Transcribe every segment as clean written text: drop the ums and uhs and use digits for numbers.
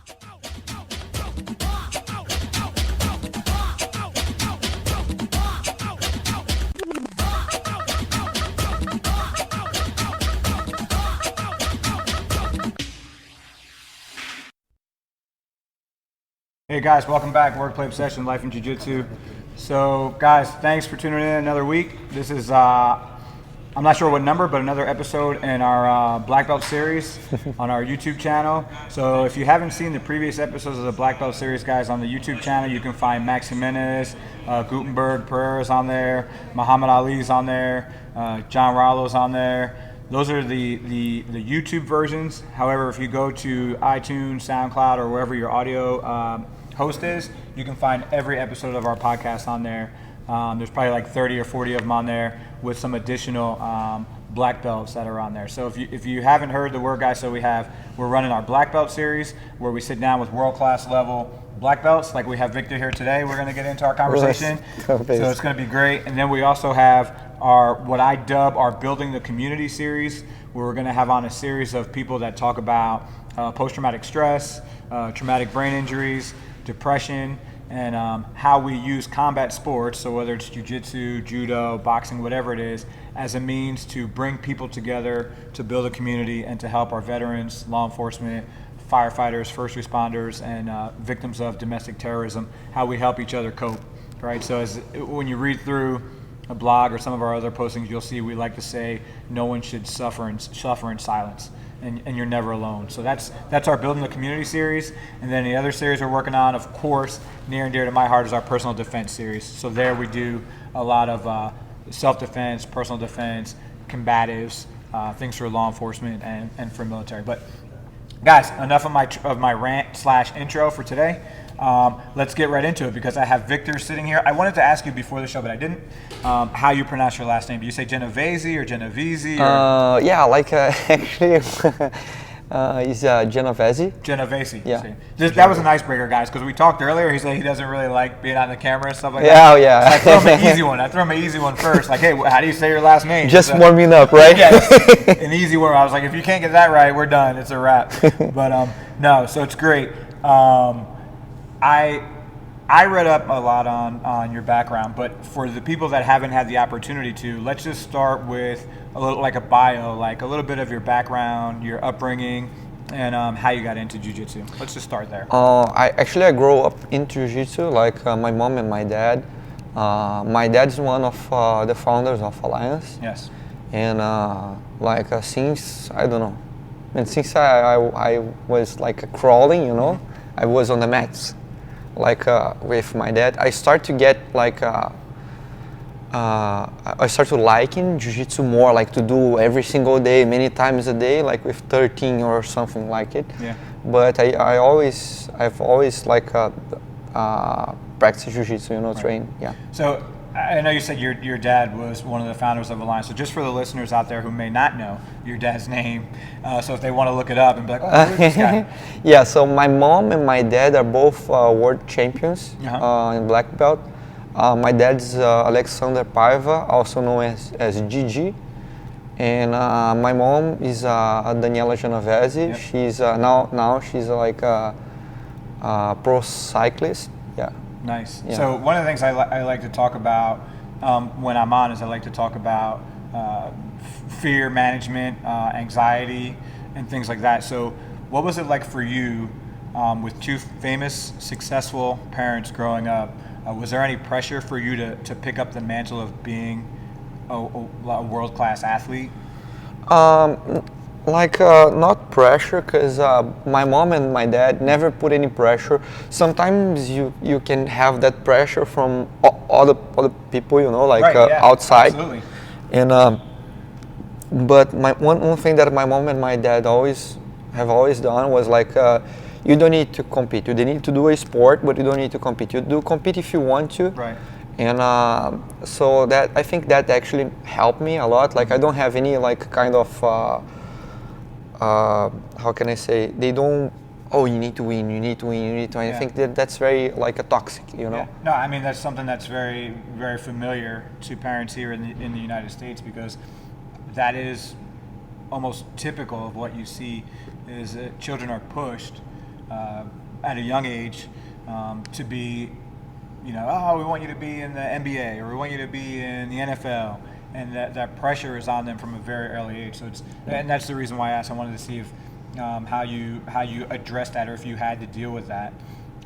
Hey guys, welcome back. Workplay Obsession, Life in Jiu Jitsu. So guys, thanks for tuning in another week. This is, I'm not sure what number, but another episode in our Black Belt Series on our YouTube channel. So if you haven't seen the previous episodes of the Black Belt Series, guys, on the YouTube channel, you can find Max Jimenez, Gutenberg, Pereira's on there, Muhammad Ali's on there, John Rallo's on there. Those are the YouTube versions. However, if you go to iTunes, SoundCloud, or wherever your audio host is, you can find every episode of our podcast on there. There's probably like 30 or 40 of them on there with some additional black belts that are on there. So if you haven't heard the word, guys, so we're running our Black Belt Series where we sit down with world-class level black belts, like we have Victor here today. We're going to get into our conversation. So it's going to be great. And then we also have our, what I dub our Building the Community series, where we're going to have on a series of people that talk about post-traumatic stress, traumatic brain injuries, depression, and how we use combat sports, so whether it's jiu-jitsu, judo, boxing, whatever it is, as a means to bring people together to build a community and to help our veterans, law enforcement, firefighters, first responders, and victims of domestic terrorism, how we help each other cope, right? So when you read through a blog or some of our other postings, you'll see we like to say no one should suffer in silence. And you're never alone. So that's our Building the Community series. And then the other series we're working on, of course, near and dear to my heart, is our Personal Defense series. So there we do a lot of self-defense, personal defense, combatives, things for law enforcement and for military. But guys, enough of my rant/intro for today. Let's get right into it because I have Victor sitting here. I wanted to ask you before the show, but I didn't, how you pronounce your last name. Do you say Genovesi or Genovesi? Or? Yeah, like actually, it's Genovesi. Genovesi. Yeah. That was an icebreaker, guys, because we talked earlier. He said he doesn't really like being on the camera and stuff like that. Oh, yeah. So I throw him an easy one first. Like, hey, how do you say your last name? Just warming up, right? Yeah, an easy one. I was like, if you can't get that right, we're done. It's a wrap. But no, so it's great. I read up a lot on your background, but for the people that haven't had the opportunity to, let's just start with a little like a bio, like a little bit of your background, your upbringing, and how you got into jiu-jitsu. Let's just start there. I grew up in jiu-jitsu, like my mom and my dad. My dad's one of the founders of Alliance. Yes. And since I don't know, and since I was like crawling, you know, I was on the mats. With my dad, I start to get I start to liking jiu-jitsu more, like to do every single day, many times a day, like with 13 or something like it. Yeah. But I've always practiced jiu-jitsu, you know, train. Yeah. So I know you said your dad was one of the founders of Alliance. So just for the listeners out there who may not know your dad's name, so if they want to look it up and be like, oh, who's this guy? Yeah, so my mom and my dad are both world champions in black belt. My dad's Alexander Paiva, also known as Gigi. And my mom is Daniela Genovesi. Yep. She's now she's like a pro cyclist. Yeah. Nice. Yeah. So one of the things I like to talk about when I'm on is I like to talk about fear management, anxiety, and things like that. So what was it like for you with two famous, successful parents growing up? Was there any pressure for you to pick up the mantle of being a world-class athlete? Not pressure, because my mom and my dad never put any pressure. Sometimes you can have that pressure from other people, you know, outside. Absolutely. And but one thing that my mom and my dad have always done was you don't need to compete. You don't need to do a sport, but you don't need to compete. You do compete if you want to. Right. And so that I think that actually helped me a lot. Like I don't have any kind of how can I say? They don't. Oh, you need to win. You need to win. You need to win. Yeah. I think that's very a toxic, you know. Yeah. No, I mean that's something that's very, very familiar to parents here in the United States, because that is almost typical of what you see is that children are pushed at a young age to be, oh, we want you to be in the NBA or we want you to be in the NFL, and that pressure is on them from a very early age. So and that's the reason why I asked. I wanted to see if how you addressed that, or if you had to deal with that.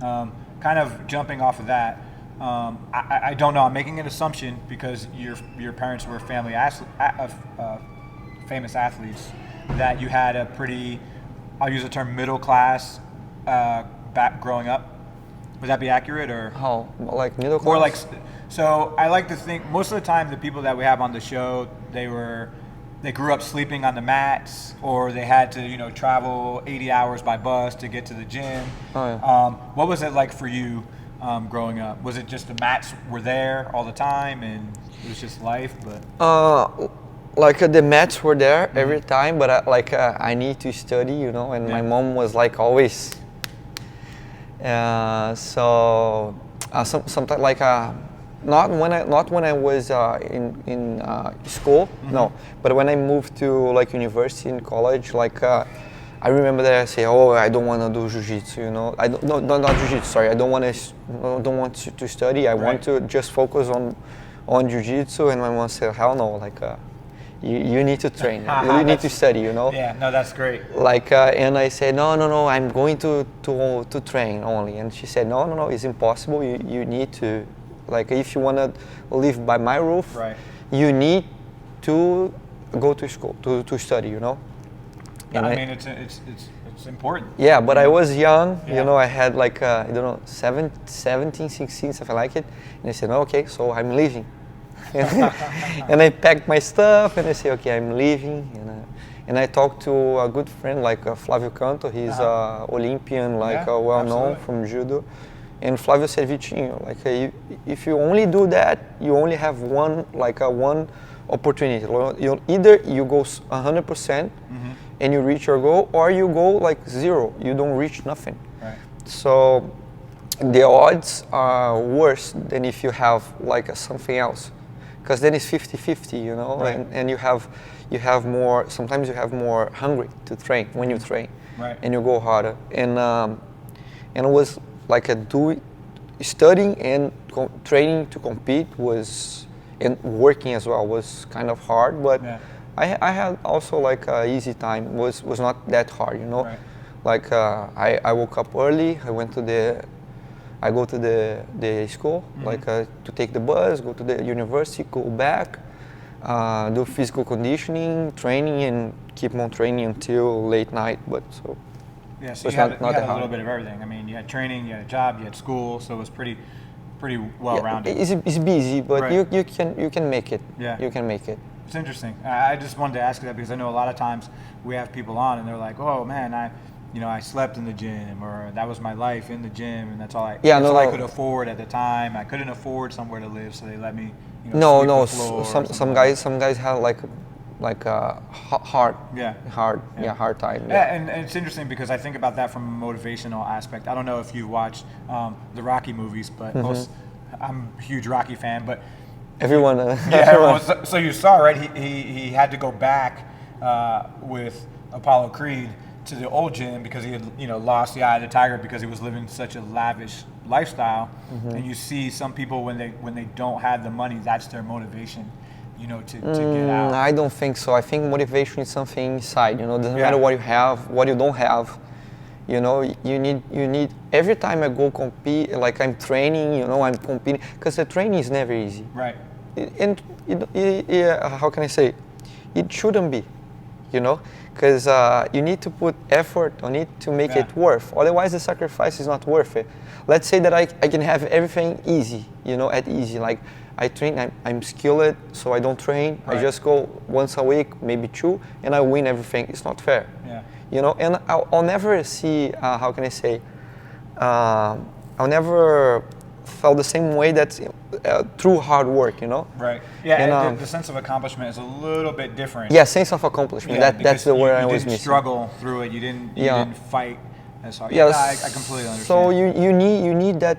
Kind of jumping off of that, I don't know. I'm making an assumption because your parents were famous athletes, that you had a pretty, I'll use the term middle class back growing up. Would that be accurate, or how, like middle class? Or like, so I like to think most of the time the people that we have on the show, they grew up sleeping on the mats, or they had to travel 80 hours by bus to get to the gym. Oh, yeah. What was it like for you growing up? Was it just the mats were there all the time and it was just life? But like the mats were there every time, but I need to study, and my mom was like always. Sometimes like not when I was in school, no, but when I moved to like university and college, like I remember that I say, oh, I don't want to do jiu-jitsu, I don't, no, not jiu-jitsu, sorry, I don't want to study, I want to just focus on jiu-jitsu, and my mom said, hell no, like you need to train, you need to study, Yeah, no, that's great. Like, and I said, no, I'm going to train only. And she said, no, it's impossible. You need to, like, if you want to live by my roof, right, you need to go to school, to study, And I mean, it's important. Yeah, but I was young, I had like, I don't know, 17, 16, something like it. And I said, no, okay, so I'm leaving. And I packed my stuff and I say, okay, I'm leaving. And I talked to a good friend like Flavio Canto. He's Olympian, like well-known from judo. And Flavio said, Vitinho, like if you only do that, you only have one opportunity. Either you go 100% and you reach your goal, or you go like zero, you don't reach nothing. Right. So the odds are worse than if you have like something else. Because then it's 50-50, right, and you have more. Sometimes you have more hungry to train when you train, right, and you go harder. And it was like studying and training to compete and working as well was kind of hard. But I had also like an easy time. Was not that hard, Right. Like I woke up early. I go to the school, like to take the bus, go to the university, go back, do physical conditioning, training, and keep on training until late night. But so yeah, so you had a little bit of everything. I mean, you had training, you had a job, you had school, so it was pretty well rounded. It's busy, but right, you can make it. Yeah, you can make it. It's interesting. I just wanted to ask you that because I know a lot of times we have people on and they're like, oh man, I slept in the gym, or that was my life in the gym, and that's all I could afford at the time. I couldn't afford somewhere to live, so they let me. Sweep the floor some guys have like a hard time. Yeah, and it's interesting because I think about that from a motivational aspect. I don't know if you watched the Rocky movies, but I'm a huge Rocky fan, but everyone. Everyone. So you saw, right? He had to go back with Apollo Creed to the old gym because he had lost the eye of the tiger because he was living such a lavish lifestyle. And you see some people when they don't have the money, that's their motivation, to get out. I don't think so. I think motivation is something inside. Doesn't matter what you have, what you don't have. You need every time I go compete, like I'm training, I'm competing, because the training is never easy. Right. And how can I say? It shouldn't be, because you need to put effort on it to make it worth. Otherwise, the sacrifice is not worth it. Let's say that I can have everything easy, at easy. Like I train, I'm skilled, so I don't train. Right. I just go once a week, maybe two, and I win everything. It's not fair. Yeah. And I'll never see, how can I say, I'll never felt the same way that's through hard work, Right. Yeah, and the sense of accomplishment is a little bit different. Yeah, sense of accomplishment. That's the word I was missing. You didn't struggle through it. You didn't fight as hard. Yeah, I completely understand. So you need that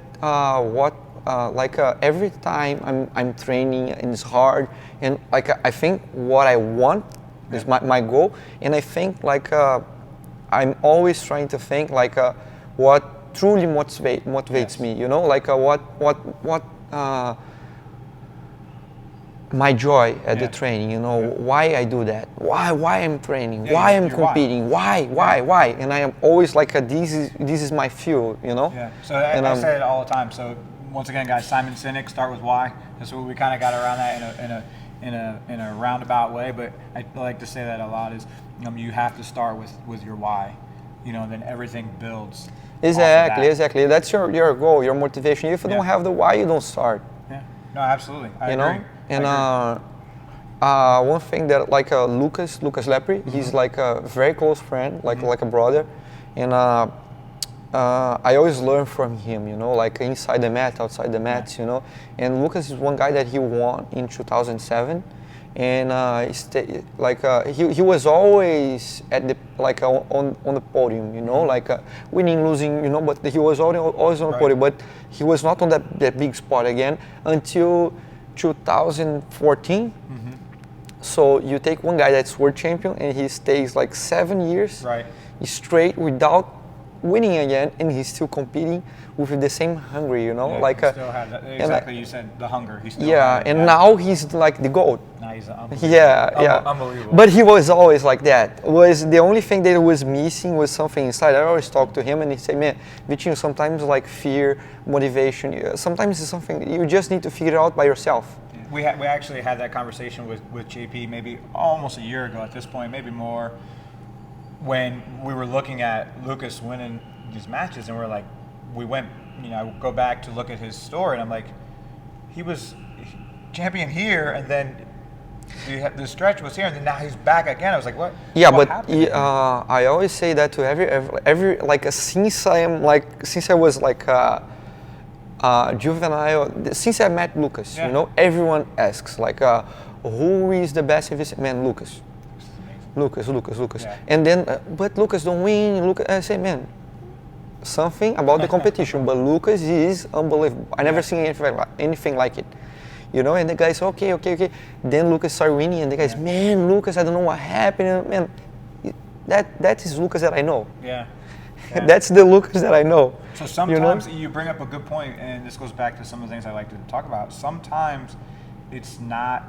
every time I'm training and it's hard, and I think what I want is my goal, and I think I'm always trying to think what truly motivates me, you know, like what my joy at the training, you know, why I do that, why I'm training, why I'm competing, why, and I am always like this is my fuel, you know. Yeah. So I say it all the time. So once again, guys, Simon Sinek, start with why. That's what we kind of got around that in a roundabout way. But I like to say that a lot is you have to start with your why, you know, and then everything builds. Exactly. That's your goal, your motivation. If you don't have the why, you don't start. Yeah. No, absolutely. I agree. Know? And one thing that like Lucas Lepre, he's like a very close friend, like a brother, and I always learn from him, you know, like inside the mat, outside the mats, you know. And Lucas is one guy that he won in 2007, and he was always at the on the podium, you know, like winning, losing, you know, but he was always on the podium, but he was not on that big spot again until 2014. So you take one guy that's world champion and he stays like 7 years straight without winning again, and he's still competing with the same hunger, you know, like he still has that. Exactly, you said the hunger. He still and now he's like the GOAT. Now he's unbelievable. Unbelievable. But he was always like that. Was the only thing that was missing was something inside. I always talk to him and he say, man, Vitinho, sometimes like fear, motivation, sometimes it's something you just need to figure it out by yourself. We actually had that conversation with JP maybe almost a year ago at this point, maybe more, when we were looking at Lucas winning these matches, and we went, you know, go back to look at his story, and I'm like, he was champion here, and then the stretch was here, and then now he's back again. I was like, what? Yeah, what but I always say that to every like since I was like juvenile, since I met Lucas, you know, everyone asks like, who is the best? Man, Lucas. Yeah. And then, but Lucas don't win. Lucas, I say, man, something about the competition, but Lucas is unbelievable. I never seen anything like it, you know. And the guys, okay. Then Lucas started winning, and the guys, man, Lucas, I don't know what happened, man. That is Lucas that I know. Yeah. That's the Lucas that I know. So sometimes you bring up a good point, and this goes back to some of the things I like to talk about. Sometimes it's not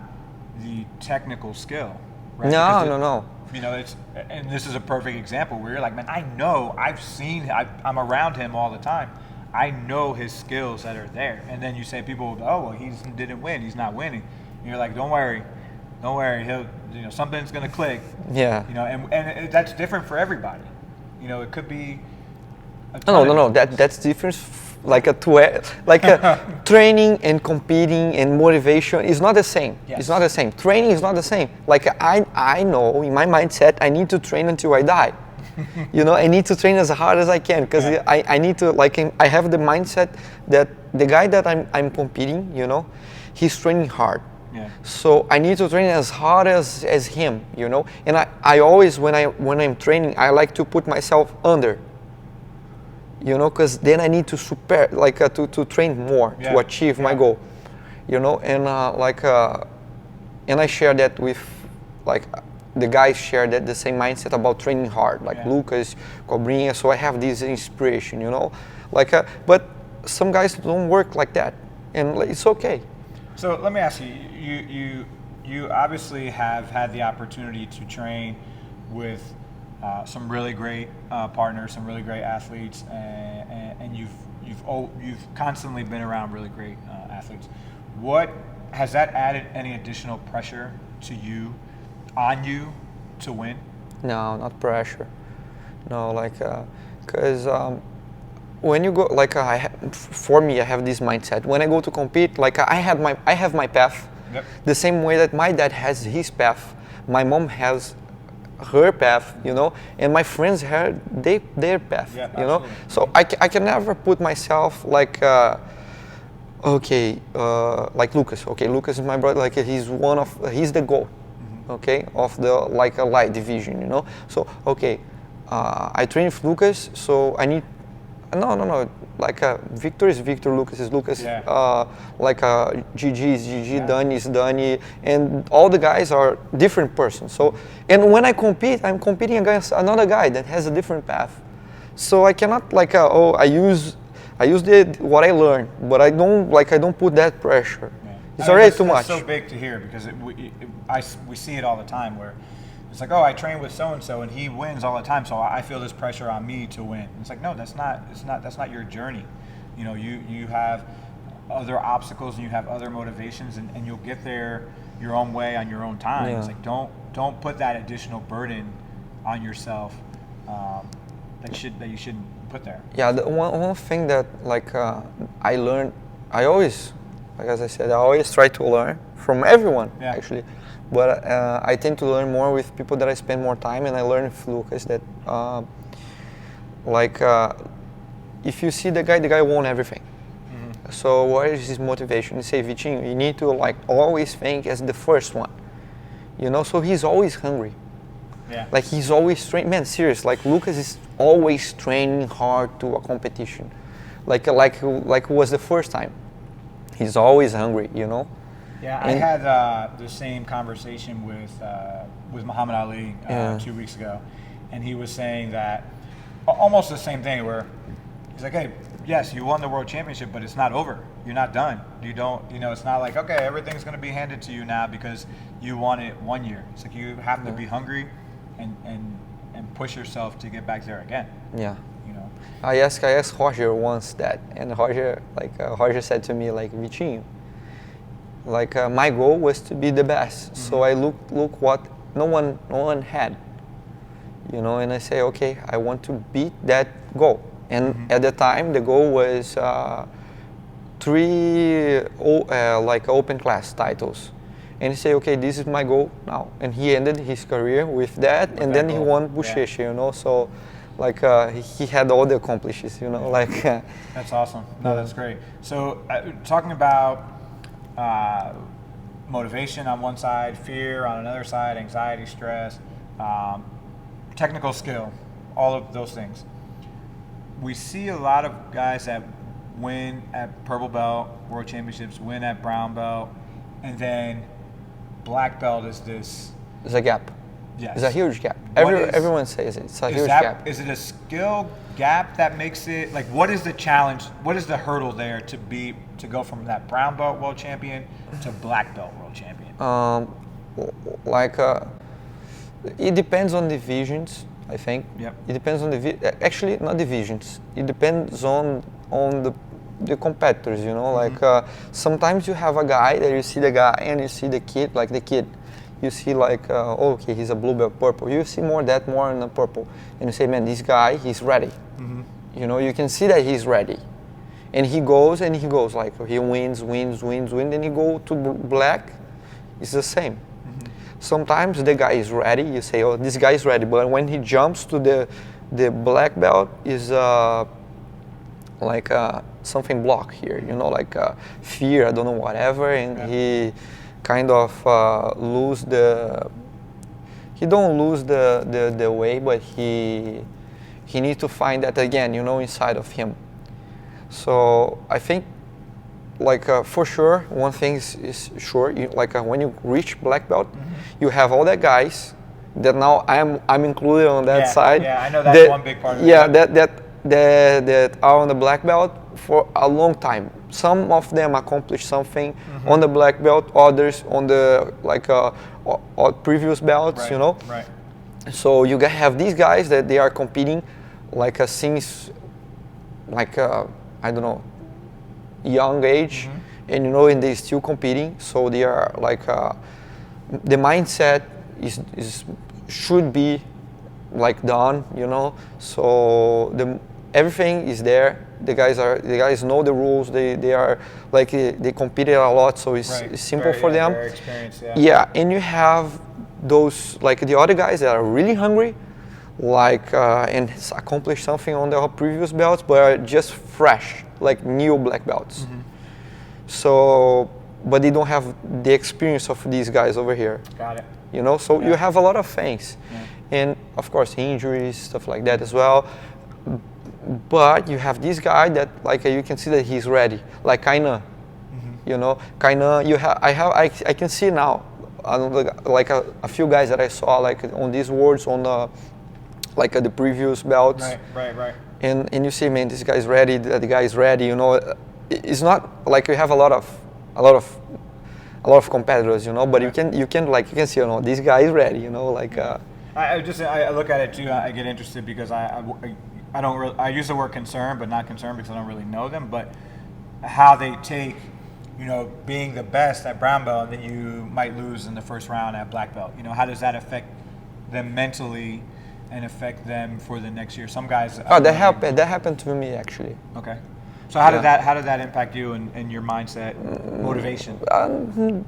the technical skill. Right? No. You know, and this is a perfect example where you're like, man, I know, I've seen, I'm around him all the time. I know his skills that are there. And then you say, people, oh, well, he didn't win, he's not winning. And you're like, don't worry, he'll, you know, something's gonna click. Yeah. You know, and that's different for everybody. You know, it could be. No. That's different. Like a training and competing and motivation is not the same. Yes. It's not the same. Training is not the same. Like I know in my mindset I need to train until I die. You know, I need to train as hard as I can because I need to, like, I have the mindset that the guy that I'm competing, you know, he's training hard. Yeah. So I need to train as hard as him, you know. And I always when I'm training, I like to put myself under. You know, because then I need to to train more to achieve my goal, you know, and and I share that with like the guys share that the same mindset about training hard, like Lucas, Cobrinha. So I have this inspiration, you know, like but some guys don't work like that, and it's okay. So let me ask you, you obviously have had the opportunity to train with some really great partners, some really great athletes, and you've constantly been around really great athletes. What has that added any additional pressure to you, on you, to win? No, not pressure. No, like because when you go, like for me, I have this mindset. When I go to compete, like I have my path. Yep. The same way that my dad has his path, my mom has her path, you know, and my friends have their path, you know. So I can never put myself like, like Lucas. Okay, Lucas is my brother. Like he's the GOAT, okay, of the like a light division, you know. So okay, I train with Lucas, so I need. No. Like Victor is Victor, Lucas is Lucas. Yeah. Gigi is Gigi, yeah. Dani is Dani, and all the guys are different persons. So, and when I compete, I'm competing against another guy that has a different path. So I cannot like I use what I learned, but I don't put that pressure. Yeah. It's already too much. It's so big to hear because we see it all the time where it's like, oh, I train with so and he wins all the time, so I feel this pressure on me to win. It's like, no, that's not your journey. You know, you have other obstacles and you have other motivations, and you'll get there your own way on your own time. It's like don't put that additional burden on yourself that you shouldn't put there. Yeah, the one thing that I learned, I always, like as I said, I always try to learn from everyone actually, but I tend to learn more with people that I spend more time, and I learn with Lucas that if you see the guy won everything. So what is his motivation? You say, Vitinho, you need to like always think as the first one, you know. So he's always hungry. Yeah. Like he's always training. Man, serious. Like Lucas is always training hard to a competition. Like it was the first time. He's always hungry, you know. Yeah, I had the same conversation with Muhammad Ali 2 weeks ago, and he was saying that almost the same thing where he's like, hey, yes, you won the world championship, but it's not over. You're not done. It's not like, okay, everything's going to be handed to you now because you won it 1 year. It's like you have to be hungry and push yourself to get back there again. Yeah. You know. I asked Roger once that, and Roger Roger said to me like, Vitinho, like my goal was to be the best. So I look what no one had. You know, and I say, okay, I want to beat that goal. And at the time, the goal was 3 open class titles. And he said, okay, this is my goal now. And he ended his career with that, and then he won Bochecha, you know. So, like, he had all the accomplishments, you know. Like. That's awesome. No, that's great. So, talking about motivation on one side, fear on another side, anxiety, stress, technical skill, all of those things. We see a lot of guys that win at purple belt, world championships, win at brown belt, and then black belt is this. There's a gap. Yes. There's a huge gap. Everyone says it. It's a huge gap. Is it a skill gap that makes it, like, what is the challenge? What is the hurdle there to go from that brown belt world champion to black belt world champion? It depends on divisions. I think. Yep. It depends on actually not divisions. It depends on the competitors, you know. Like sometimes you have a guy that you see the guy and you see the kid, like the kid. You see like okay, he's a blue belt purple. You see more in the purple, and you say, man, this guy, he's ready. You know, you can see that he's ready, and he goes like he wins, then he go to black. It's the same. Sometimes the guy is ready, you say, oh, this guy is ready, but when he jumps to the black belt is something blocked here, you know, like fear, I don't know, whatever, and he kind of he don't lose the way, but he needs to find that again, you know, inside of him. So I think for sure, one thing is sure. When you reach black belt, you have all the guys that now I'm included on that side. Yeah, I know that's one big part of it. Yeah, that are on the black belt for a long time. Some of them accomplish something on the black belt, others on the previous belts. Right, you know. Right. So you have these guys that they are competing since I don't know, young age, and you know, and they still competing. So they are the mindset should be done, you know. So everything is there. The guys know the rules. They are they competed a lot, so it's simple for them. Very experienced, yeah, and you have those the other guys that are really hungry, and accomplish something on their previous belts, but are just fresh, like new black belts. So, but they don't have the experience of these guys over here. Got it. You know, so you have a lot of things, and of course injuries, stuff like that as well. But you have this guy that you can see that he's ready, like Kainan. You know, Kainan. I can see now, a few guys that I saw on these words on the the previous belts. Right. and you see, man, this guy's ready, that guy is ready. You know, it's not like you have a lot of competitors, you know, but you can see, you know, this guy is ready, you know, like. I look at it too. I get interested because I don't really, I use the word concern, but not concerned because I don't really know them. But how they take, you know, being the best at brown belt, and then you might lose in the first round at black belt. You know, how does that affect them mentally and affect them for the next year? Some guys. Oh, that happened to me actually. Okay. So how did that impact you and your mindset, motivation?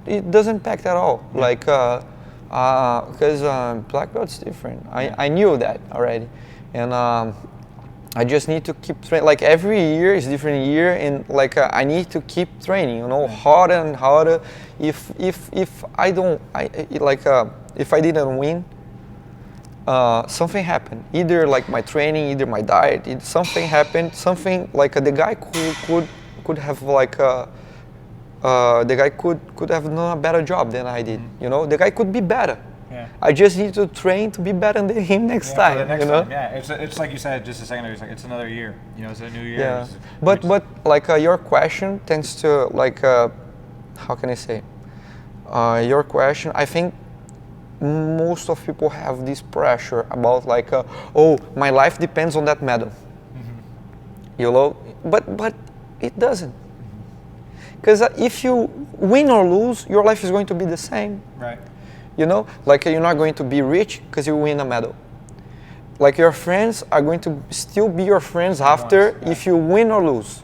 It doesn't impact at all. Yeah. Like, because black belt's different. I knew that already, and I just need to keep training. Like every year is different year, and like I need to keep training. You know, harder and harder. If I don't, if I didn't win, something happened. Either like my training, either my diet. Something happened. Something like the guy could have like the guy could have done a better job than I did. You know, the guy could be better. Yeah. I just need to train to be better than him next time. For the next you know? time. Yeah, it's like you said just a second ago. It's like it's another year. You know, it's a new year. Yeah. But like your question tends to like how can I say? Your question, I think most of people have this pressure about like oh, my life depends on that medal. Mm-hmm. You know, but it doesn't. Because if you win or lose, your life is going to be the same. Right. You know, like you're not going to be rich because you win a medal. Like your friends are going to still be your friends after if you win or lose.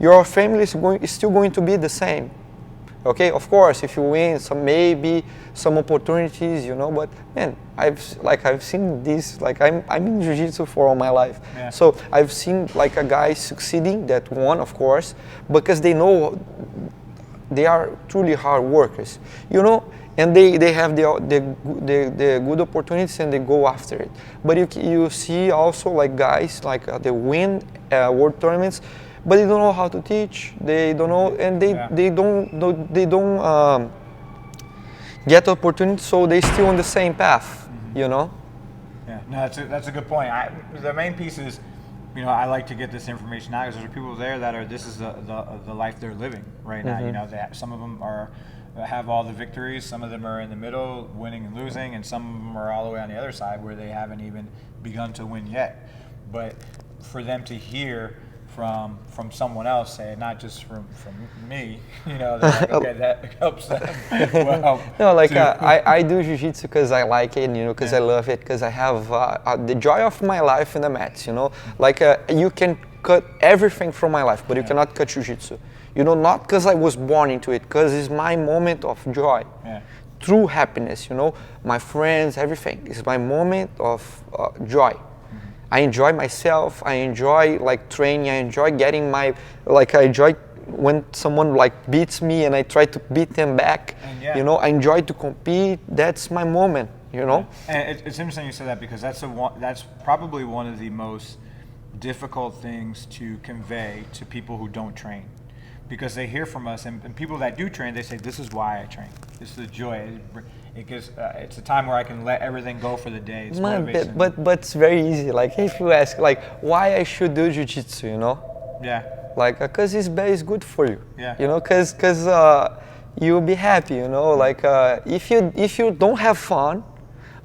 Your family is still going to be the same. Okay, of course, if you win, maybe some opportunities, you know. But man, I've seen this. Like I'm in Jiu Jitsu for all my life, so I've seen like a guy succeeding that won, of course, because they know they are truly hard workers, you know, and they have the good opportunities and they go after it. But you see also like guys like they win world tournaments. But they don't know how to teach. They don't know, and they don't get opportunity. So they still on the same path, you know. Yeah, no, that's a good point. The main piece is, you know, I like to get this information out because there's people there that this is the life they're living right now. You know, some of them have all the victories. Some of them are in the middle, winning and losing, and some of them are all the way on the other side where they haven't even begun to win yet. But for them to hear from someone else, say, not just from me, you know, like, okay, that helps them. Well, no, like I do jiu-jitsu because I like it, you know, because I love it, because I have the joy of my life in the mats, you know. Like you can cut everything from my life, but you cannot cut jiu-jitsu. You know, not because I was born into it, because it's my moment of joy. True happiness, you know, my friends, everything. It's my moment of joy. I enjoy myself. I enjoy like training. I enjoy getting I enjoy when someone like beats me and I try to beat them back. You know, I enjoy to compete. That's my moment. You know. And it's interesting you said that because that's probably one of the most difficult things to convey to people who don't train, because they hear from us and people that do train, they say, "This is why I train. This is the joy." It gives, it's a time where I can let everything go for the day. It's motivation. But it's very easy. Like if you ask, like, why I should do jiu-jitsu, you know? Yeah. Like, cause it's good for you. Yeah. You know, cause you'll be happy. You know, like if you don't have fun,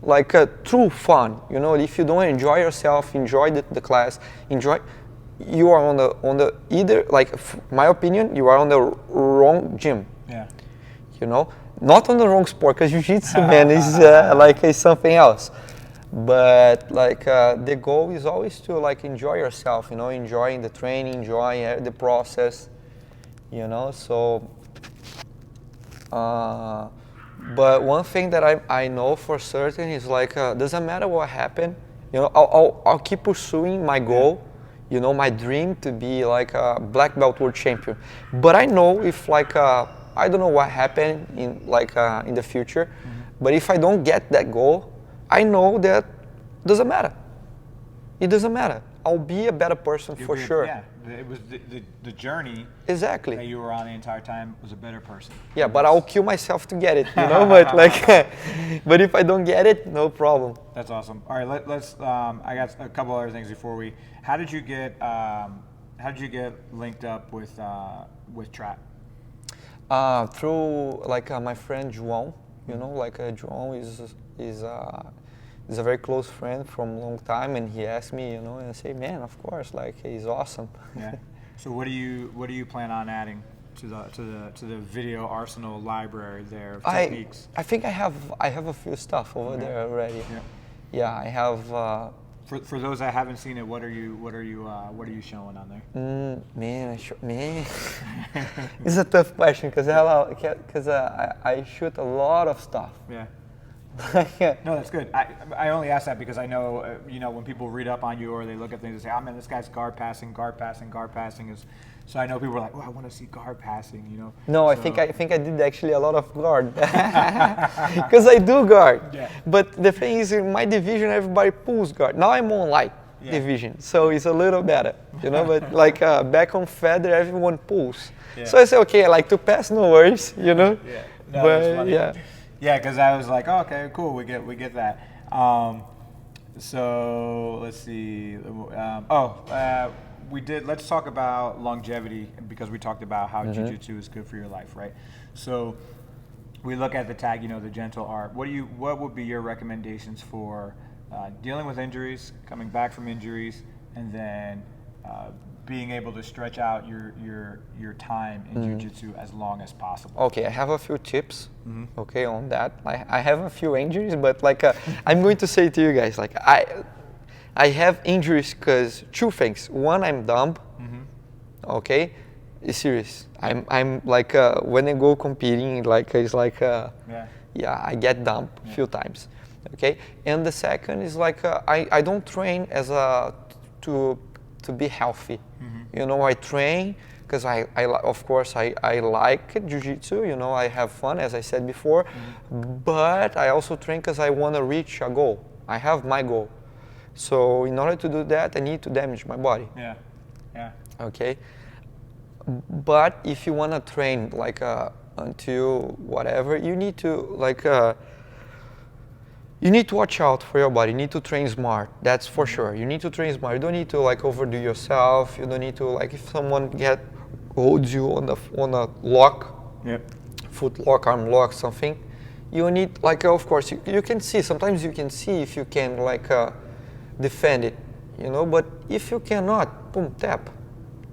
like true fun, you know, if you don't enjoy yourself, enjoy the class, you are on the either, like my opinion, you are on the wrong gym. Yeah. You know. Not on the wrong sport, because jiu-jitsu, man, is like is something else. But like the goal is always to like enjoy yourself, you know, enjoying the training, enjoying the process, you know. So, but one thing that I know for certain is like doesn't matter what happened, you know, I'll keep pursuing my goal, you know, my dream to be like a black belt world champion. But I know if like I don't know what happened in like in the future, but if I don't get that goal, I know that doesn't matter. It doesn't matter. I'll be a better person for sure. Yeah, it was the journey Exactly. that you were on the entire time was a better person. Yeah, but I'll kill myself to get it, you know. But like, but if I don't get it, no problem. That's awesome. All right, let's. I got a couple other things before we. How did you get linked up with trap? Through like my friend João, you know, like João is a very close friend from a long time, and he asked me, you know, and I say, man, of course, like he's awesome. Yeah. So what do you plan on adding to the video arsenal library there of techniques? I think I have a few stuff over there already. Yeah. Yeah, I have. For those that haven't seen it, what are you showing on there? Man, it's a tough question because I shoot a lot of stuff. Yeah. No, that's good. I only ask that because I know, when people read up on you or they look at things and say, oh man, this guy's guard passing is. So I know people are like, oh, I want to see guard passing, you know. No, so. I think I did actually a lot of guard because I do guard. Yeah. But the thing is, in my division, everybody pulls guard. Now I'm on light division, so it's a little better, you know. But like back on feather, everyone pulls. Yeah. So I say, okay, I like to pass, no worries, you know. Yeah. No, but that's funny. yeah. Yeah, because I was like, oh, okay, cool, we get that. So let's see. Let's talk about longevity because we talked about how jiu-jitsu is good for your life, right? So we look at the tag, the gentle art. What would be your recommendations for dealing with injuries, coming back from injuries, and then being able to stretch out your time in jiu-jitsu as long as possible? Okay, I have a few tips. Okay, on that. I have a few injuries, but like I'm going to say to you guys, like I have injuries because two things. One, I'm dumb. Okay, it's serious. I'm like when I go competing, like it's like I get dumb a few times. Okay, and the second is like I don't train as to be healthy. You know, I train because of course I like jiu-jitsu, you know, I have fun, as I said before, but I also train because I want to reach a goal. I have my goal. So in order to do that, I need to damage my body. Yeah, yeah. Okay, but if you want to train like until whatever, you need to like you need to watch out for your body. You need to train smart. That's for sure. You need to train smart. You don't need to like overdo yourself. You don't need to like if someone holds you on a lock, foot lock, arm lock, something. You need like of course you can see. Sometimes you can see if you can like defend it, you know. But if you cannot, boom, tap.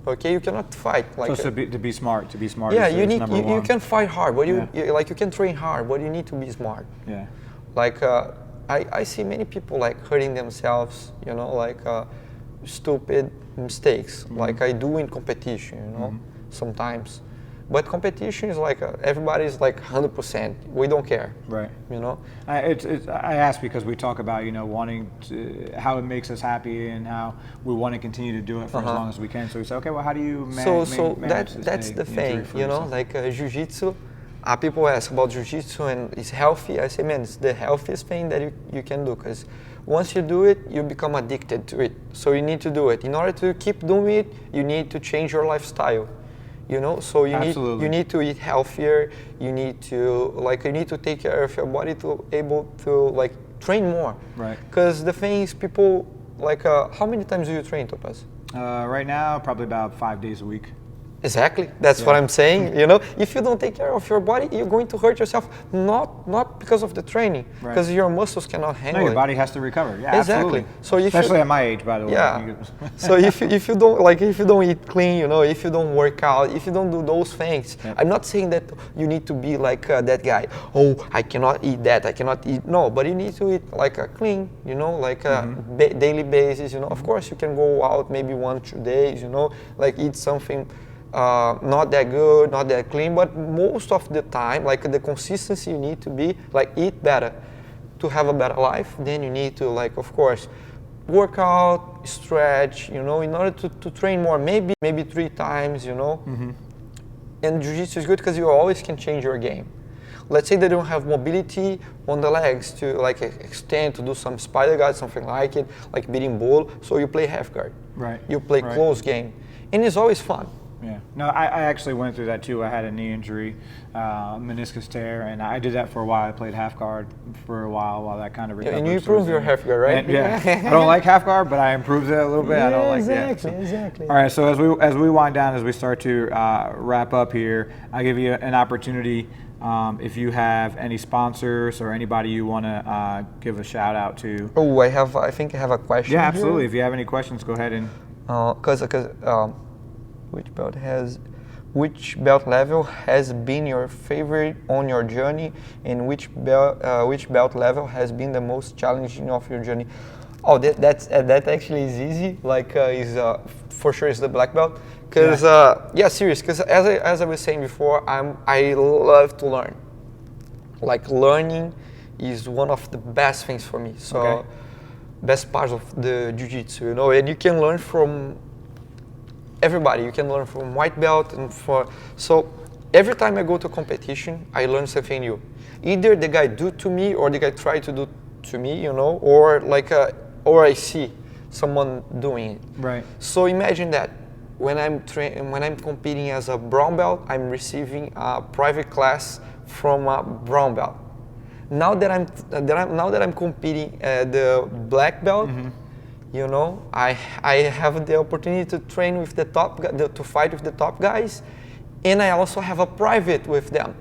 Okay, you cannot fight like. So to be smart. Yeah, is you can fight hard, but you can train hard, but you need to be smart. Yeah. Like I see many people like hurting themselves, you know, like stupid mistakes, like I do in competition, you know, sometimes. But competition is like everybody's like 100%. We don't care, right? You know. I ask because we talk about wanting to how it makes us happy and how we want to continue to do it for as long as we can. So we say, okay, well, how do you manage that's the thing, you know, like jiu-jitsu. People ask about jiu-jitsu and it's healthy. I say, man, it's the healthiest thing that you can do because once you do it, you become addicted to it. So you need to do it. In order to keep doing it, you need to change your lifestyle. You know, so you need to eat healthier. You need to take care of your body to able to like train more. Right. Because the thing is, people like how many times do you train, Topaz? Right now, probably about 5 days a week. Exactly, that's what I'm saying. You know, if you don't take care of your body, you're going to hurt yourself. Not because of the training, because your muscles cannot handle it. No, your body has to recover. Yeah, exactly. Absolutely. So especially at my age, by the way. Yeah. So if you don't eat clean, you know, if you don't work out, if you don't do those things, I'm not saying that you need to be like that guy. Oh, I cannot eat that. I cannot eat. No, but you need to eat like a clean, you know, like a daily basis. You know, of course you can go out maybe 1-2 days. You know, like eat something. Not that good, not that clean, but most of the time, like the consistency you need to be, like eat better to have a better life. Then you need to like, of course, work out, stretch, you know, in order to train more, maybe 3 times, you know. And jiu-jitsu is good because you always can change your game. let's say they don't have mobility on the legs to like extend, to do some spider guard, something like it, like beating bull. So you play half guard. Right. You play close game, and it's always fun. Yeah. No, I actually went through that too. I had a knee injury, meniscus tear, and I did that for a while. I played half guard for a while that kind of recovered. And you improved your half guard, right? And, yeah. I don't like half guard, but I improved it a little bit. I don't like exactly. All right. So as we wind down, as we start to wrap up here, I'll give you an opportunity. If you have any sponsors or anybody you want to give a shout out to. Oh, I think I have a question. Yeah, absolutely. Here. If you have any questions, go ahead and. Which belt level has been your favorite on your journey, and which belt level has been the most challenging of your journey? Oh, that actually is easy. Like for sure is the black belt. Cause serious. Cause as I was saying before, I love to learn. Like learning is one of the best things for me. So best parts of the Jiu Jitsu, and you can learn from everybody. You can learn from white belt so every time I go to competition, I learn something new. Either the guy do to me or the guy try to do to me, or or I see someone doing it. Right. So imagine that when I'm competing as a brown belt, I'm receiving a private class from a brown belt. Now that I'm competing at the black belt. I have the opportunity to train with the to fight with the top guys, and I also have a private with them.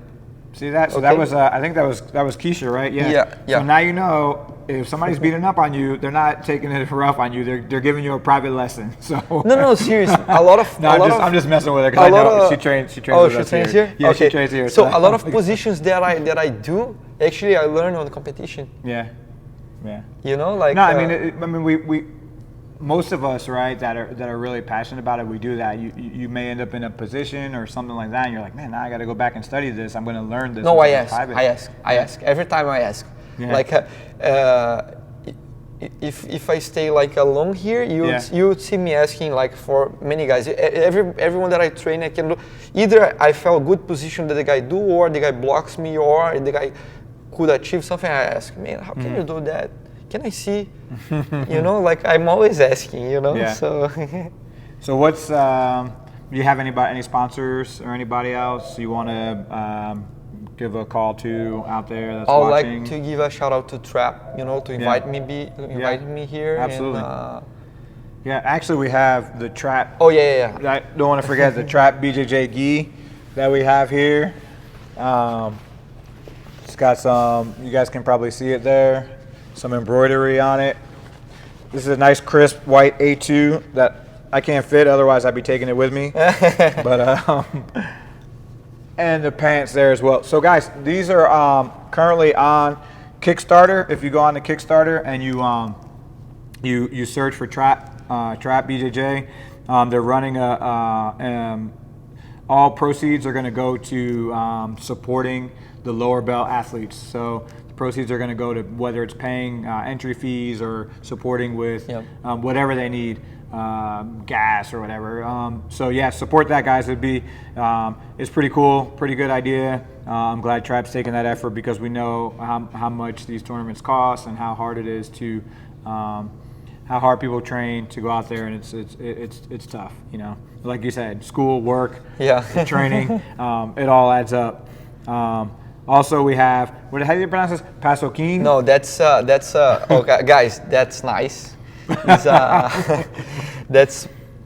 See that? So that was I think that was Keisha, right? Yeah. So now you know if somebody's beating up on you, they're not taking it rough on you. They're giving you a private lesson. So no, serious. A lot of I'm just messing with her because I know she trains. She trains. Oh, she trains here. Yeah, okay. she trains here. So a lot of positions that I do actually I learn on the competition. Yeah. Like. No, I mean we most of us, right, that are really passionate about it, we do that. You may end up in a position or something like that, and you're like, man, now I got to go back and study this. I'm going to learn this. No, I ask. Every time I ask. Yeah. Like, if I stay like alone here, you would see me asking like for many guys. Everyone that I train, I can do. Either I felt good position that the guy do, or the guy blocks me, or the guy could achieve something. I ask, man, how can you do that? Can I see? Like I'm always asking, Yeah. So what's, do you have any sponsors or anybody else you want to give a call to out there that's watching? I would like to give a shout out to Trap, to invite me here. Absolutely. And, actually we have the Trap. Oh yeah. I don't want to forget the Trap BJJ gi that we have here. It's got some, you guys can probably see it there. Some embroidery on it. This is a nice crisp white A2 that I can't fit, otherwise I'd be taking it with me. But and the pants there as well. So guys, these are currently on Kickstarter. If you go on the Kickstarter and you search for Trap BJJ, they're running all proceeds are going to go to supporting the lower belt athletes. So proceeds are going to go to whether it's paying entry fees or supporting with whatever they need, gas or whatever. So yeah, support that, guys. It'd be it's pretty cool, pretty good idea. I'm glad Trap's taking that effort because we know how much these tournaments cost and how hard it is to how hard people train to go out there, and it's tough. Like you said, school, work, training, it all adds up. Also, we have, how do you pronounce this? Pasoquin? No, that's okay, guys, that's nice. That's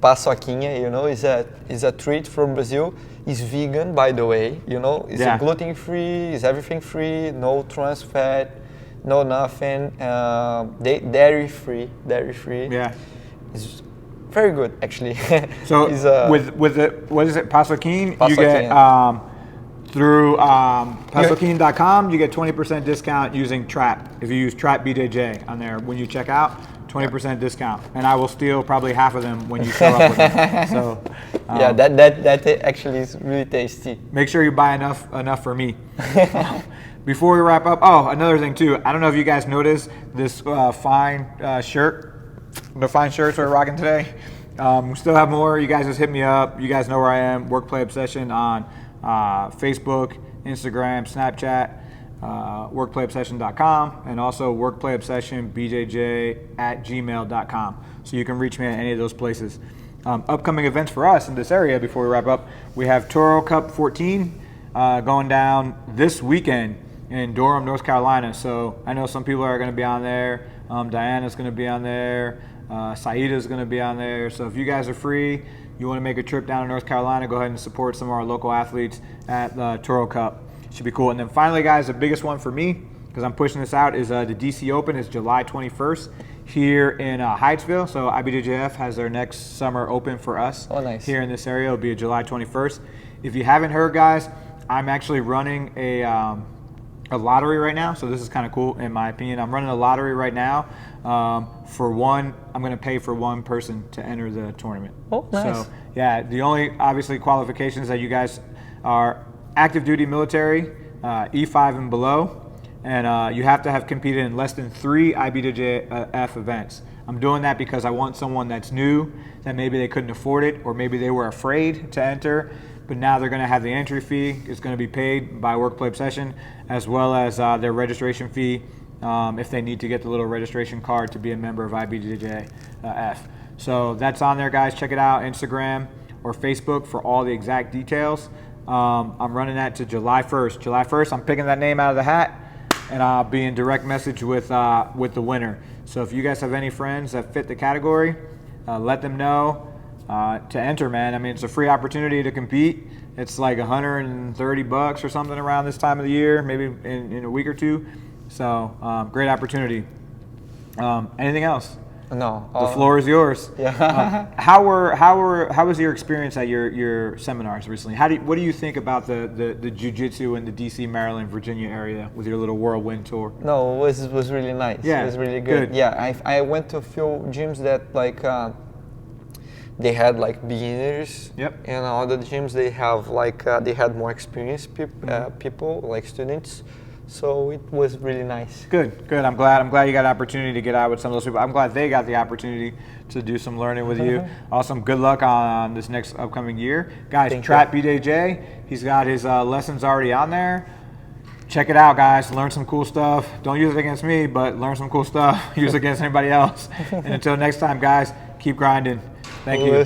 paçoquinha, is a treat from Brazil. It's vegan, by the way, It's gluten free, it's everything free, no trans fat, no nothing, dairy free. Yeah. It's very good, actually. So with the, what is it, Pasoquin? You get through pasoquin.com, you get 20% discount using Trap. If you use Trap BJJ on there when you check out, 20% discount, and I will steal probably half of them when you show up with them. So that actually is really tasty. Make sure you buy enough for me. Before we wrap up, another thing too. I don't know if you guys noticed this fine shirt, the fine shirts we're rocking today. We still have more. You guys just hit me up. You guys know where I am. Work Play Obsession on Facebook, Instagram, Snapchat, workplayobsession.com, and also workplayobsessionbjj@gmail.com. So you can reach me at any of those places. Upcoming events for us in this area before we wrap up, we have Toro Cup 14 going down this weekend in Durham, North Carolina. So I know some people are going to be on there. Diana's going to be on there. Saida's going to be on there. So if you guys are free, you want to make a trip down to North Carolina, go ahead and support some of our local athletes at the Toro Cup. Should be cool. And then finally, guys, the biggest one for me, because I'm pushing this out, is the DC Open is July 21st here in Hyattsville. So IBJJF has their next summer open for us here in this area. It'll be July 21st. If you haven't heard, guys, I'm actually running a lottery right now. So this is kind of cool in my opinion. I'm running a lottery right now for one. I'm going to pay for one person to enter the tournament. Oh, nice. So yeah, the only obviously qualifications that you guys are active duty military, E5 and below. And you have to have competed in less than 3 IBJJF events. I'm doing that because I want someone that's new, that maybe they couldn't afford it, or maybe they were afraid to enter, but now they're going to have the entry fee. It's going to be paid by Workplay Obsession, as well as their registration fee if they need to get the little registration card to be a member of IBJJF. So that's on there, guys. Check it out, Instagram or Facebook for all the exact details. I'm running that to July 1st. July 1st, I'm picking that name out of the hat, and I'll be in direct message with the winner. So if you guys have any friends that fit the category, let them know to enter, man. I mean, it's a free opportunity to compete. It's like $130 or something around this time of the year, maybe in a week or two. So great opportunity. Anything else? No. The floor is yours. Yeah. How was your experience at your seminars recently? What do you think about the Jiu-Jitsu in the DC, Maryland, Virginia area with your little whirlwind tour? No, it was really nice. Yeah, it was really good. Yeah, I went to a few gyms that like they had like beginners. Yep. And other gyms they have like they had more experienced people like students. So it was really nice. Good, good. I'm glad you got an opportunity to get out with some of those people. I'm glad they got the opportunity to do some learning with you. Awesome. Good luck on this next upcoming year. Guys, Trap BJJ, he's got his lessons already on there. Check it out, guys. Learn some cool stuff. Don't use it against me, but learn some cool stuff. Use it against anybody else. And until next time, guys, keep grinding. Thank you.